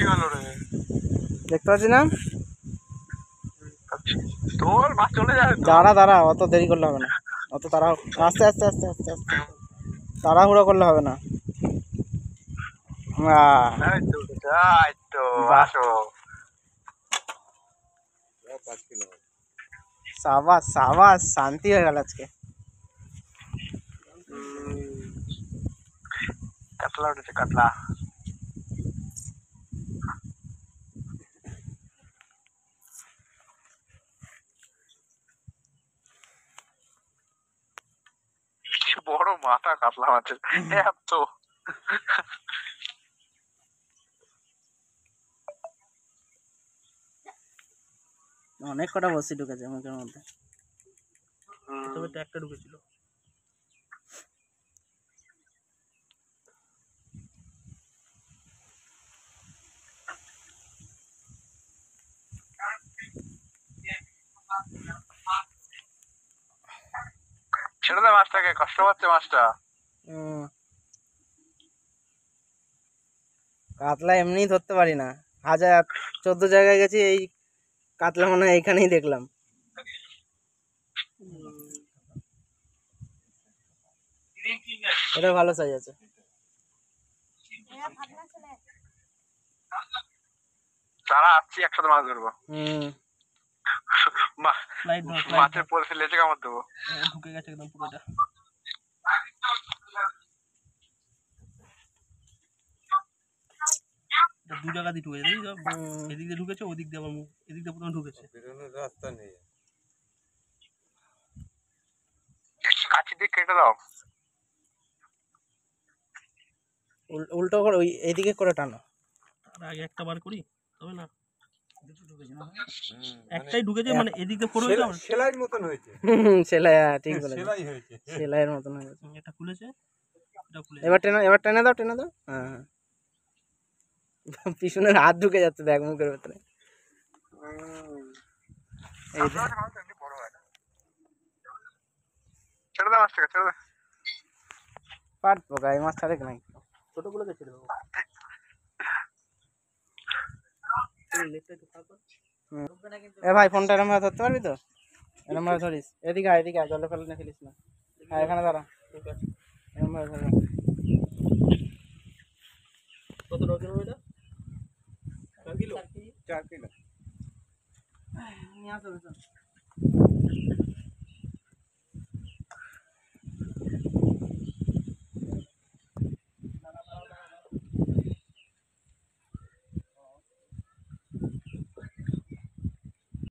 গেল রে, দেখতে পাচ্ছি না? তোর মাছ চলে যাবে তো। দাঁড়া, অত দেরি করলে হবে না, অত তাড়া, আস্তে আস্তে আস্তে আস্তে আস্তে, তাড়াহুড়ো করলে হবে না। এই তো আসো। সাবাস সাবাস, শান্তি হয়ে গেল আজকে। কাতলা উঠেছে, কাতলা। বড় মাথা কাতলা মাছের, এত। অনেক কটা বসি ঢুকেছে মুখের মধ্যে, তবে একটা ঢুকেছিল। ছেড়ে দে মাছটাকে, কষ্ট পাচ্ছে মাছটা। কাতলা এমনি ধরতে পারি না, 14 জায়গায় গেছি, এই কাতলা মনে হয় এইখানেই দেখলাম। এটা ভালো সাইজ আছে। তারা আসছি, একসাথে মাছ ধরবো। মাছের পরে লেজে কামড় দেবো। ঢুকে গেছে একদম পুরোটা। দু জায়গা দিয়ে ঢুকেছে, এদিক দিয়ে ঢুকেছে, ওদিক দিয়ে আবার এদিক দিয়ে প্রথমে ঢুকেছে। রাস্তা নেই, কাছি দিয়ে কেটে দাও। উল্টো করে ওই এইদিকে করে টানো। আর আগে একটা বার করি, তবে না একটাই ঢুকেছে, মানে এদিক দিয়ে পড়ে হয়েছে, সেলাইয়ের মতন হয়েছে। সেলাই, ঠিক বলে, সেলাই হয়েছে, সেলাইয়ের মতন হয়েছে। এটা খুলেছে, এটা খুলে। এবার টেনে দাও। হ্যাঁ, পিছনের হাত ঢুকে যাচ্ছে দেখ মুখের ভেতরে। ছেড়ে দে মাছটাকে, ছেড়ে দে। পাট পোকা, এই মাছ ছাড়ে নাই। ছোটগুলোকে ছেড়ে দেবো। এ ভাই, ফোনটা এরম ভাবে ধরতে পারবি তো? এরম ভাবে ধরিস, এদিকে আয়, জলে ফেলে না ফেলিস না। হ্যাঁ, এখানে দাঁড়া, এরম ভাবে ধর। কত ওজন হবে এটা? 4 কিলো। 4 কিলো। নিয়ে আসো।